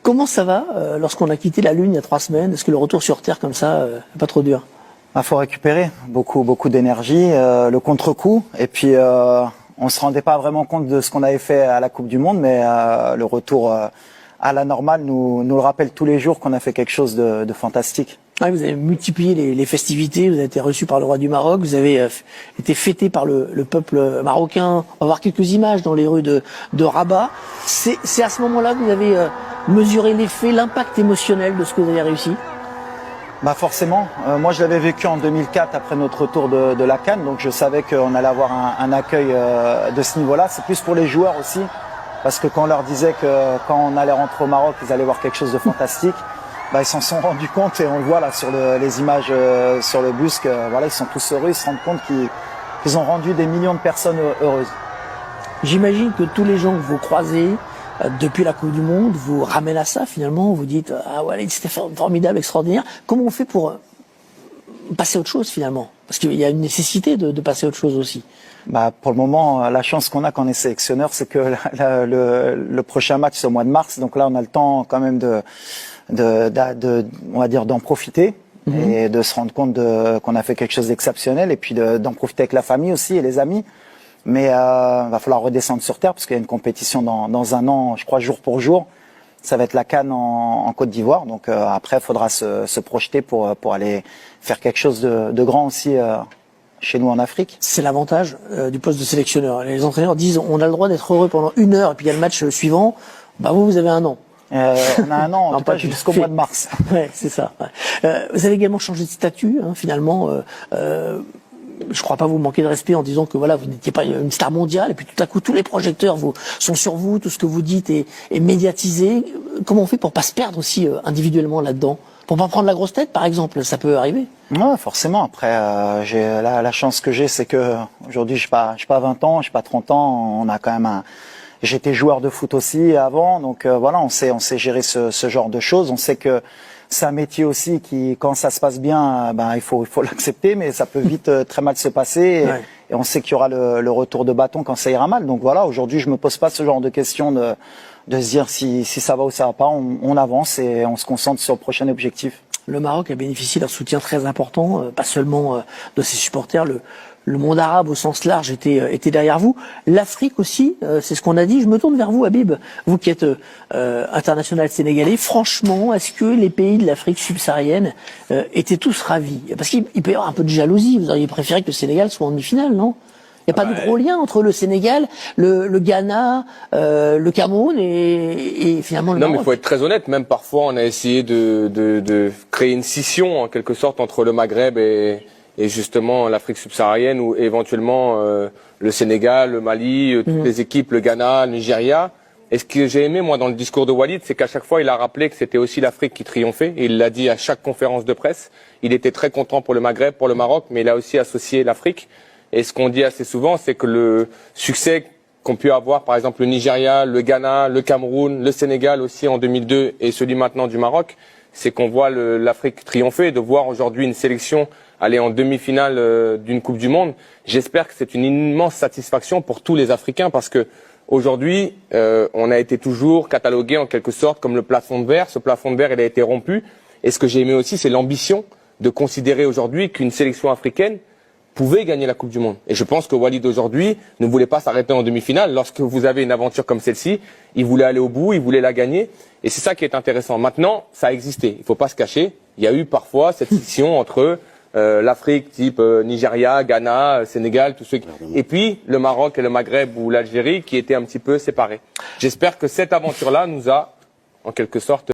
Comment ça va lorsqu'on a quitté la Lune il y a 3 semaines? Est-ce que le retour sur Terre comme ça, pas trop dur? Faut récupérer beaucoup d'énergie, le contre-coup, et puis on se rendait pas vraiment compte de ce qu'on avait fait à la Coupe du Monde, mais le retour à la normale nous le rappelle tous les jours qu'on a fait quelque chose de fantastique. Ah, vous avez multiplié les festivités, vous avez été reçu par le roi du Maroc, vous avez été fêté par le peuple marocain. On va voir quelques images dans les rues de Rabat. C'est à ce moment-là que vous avez mesuré l'effet, l'impact émotionnel de ce que vous avez réussi? Forcément. Moi, je l'avais vécu en 2004 après notre retour de la CAN, donc je savais qu'on allait avoir un accueil de ce niveau-là. C'est plus pour les joueurs aussi, parce que quand on leur disait que quand on allait rentrer au Maroc, ils allaient voir quelque chose de fantastique, ils s'en sont rendus compte, et on le voit là sur les images sur le bus, que voilà, ils sont tous heureux, ils se rendent compte qu'ils ont rendu des millions de personnes heureuses. J'imagine que tous les gens que vous croisez depuis la Coupe du Monde vous ramènent à ça finalement, vous dites ah ouais, c'était formidable, extraordinaire. Comment on fait pour passer à autre chose finalement? Parce qu'il y a une nécessité de passer à autre chose aussi. Pour le moment, la chance qu'on a quand on est sélectionneur, c'est que le prochain match c'est au mois de mars, donc là on a le temps quand même on va dire d'en profiter et de se rendre compte qu'on a fait quelque chose d'exceptionnel, et puis d'en profiter avec la famille aussi et les amis. Mais va falloir redescendre sur terre parce qu'il y a une compétition dans un an, je crois, jour pour jour. Ça va être la CAN en Côte d'Ivoire, donc après il faudra se projeter pour aller faire quelque chose de grand aussi chez nous en Afrique. C'est l'avantage du poste de sélectionneur. Les entraîneurs disent on a le droit d'être heureux pendant 1 heure et puis il y a le match suivant. Vous avez 1 an. On a 1 an, en tout cas jusqu'au mois de mars. Ouais, c'est ça. Ouais. Vous avez également changé de statut, finalement. Je crois pas vous manquer de respect en disant que voilà, vous n'étiez pas une star mondiale, et puis tout à coup tous les projecteurs sont sur vous, tout ce que vous dites est médiatisé. Comment on fait pour pas se perdre aussi individuellement là-dedans, pour pas prendre la grosse tête par exemple? Ça peut arriver. Ouais, forcément. Après, j'ai la chance que j'ai, c'est que aujourd'hui j'ai pas 20 ans, j'ai pas 30 ans. On a quand même j'étais joueur de foot aussi avant, donc voilà, on sait gérer ce genre de choses. On sait que c'est un métier aussi qui, quand ça se passe bien, il faut l'accepter, mais ça peut vite très mal se passer. Et on sait qu'il y aura le retour de bâton quand ça ira mal. Donc voilà, aujourd'hui, je me pose pas ce genre de questions de se dire si ça va ou ça va pas. On avance et on se concentre sur le prochain objectif. Le Maroc a bénéficié d'un soutien très important, pas seulement de ses supporters. Le monde arabe au sens large était derrière vous. L'Afrique aussi, c'est ce qu'on a dit. Je me tourne vers vous, Habib, vous qui êtes international sénégalais. Franchement, est-ce que les pays de l'Afrique subsaharienne étaient tous ravis? Parce qu'il peut y avoir un peu de jalousie. Vous auriez préféré que le Sénégal soit en demi-finale, non? Il n'y a pas de gros lien entre le Sénégal, le Ghana, le Cameroun et finalement le Maroc. Non, mais il faut être très honnête. Même parfois, on a essayé de créer une scission en quelque sorte entre le Maghreb et justement l'Afrique subsaharienne, ou éventuellement le Sénégal, le Mali, toutes les équipes, le Ghana, le Nigeria. Et ce que j'ai aimé, moi, dans le discours de Walid, c'est qu'à chaque fois, il a rappelé que c'était aussi l'Afrique qui triomphait. Et il l'a dit à chaque conférence de presse. Il était très content pour le Maghreb, pour le Maroc, mais il a aussi associé l'Afrique. Et ce qu'on dit assez souvent, c'est que le succès qu'ont pu avoir, par exemple, le Nigeria, le Ghana, le Cameroun, le Sénégal aussi en 2002 et celui maintenant du Maroc, c'est qu'on voit l'Afrique triompher. De voir aujourd'hui une sélection aller en demi-finale d'une Coupe du Monde, j'espère que c'est une immense satisfaction pour tous les Africains, parce que aujourd'hui, on a été toujours catalogué en quelque sorte comme le plafond de verre. Ce plafond de verre, il a été rompu. Et ce que j'ai aimé aussi, c'est l'ambition de considérer aujourd'hui qu'une sélection africaine pouvait gagner la Coupe du Monde. Et je pense que Walid aujourd'hui ne voulait pas s'arrêter en demi-finale. Lorsque vous avez une aventure comme celle-ci, il voulait aller au bout, il voulait la gagner. Et c'est ça qui est intéressant. Maintenant, ça a existé. Il ne faut pas se cacher. Il y a eu parfois cette scission entre l'Afrique, type Nigeria, Ghana, Sénégal, tous ceux et puis le Maroc et le Maghreb ou l'Algérie qui étaient un petit peu séparés. J'espère que cette aventure-là nous a, en quelque sorte,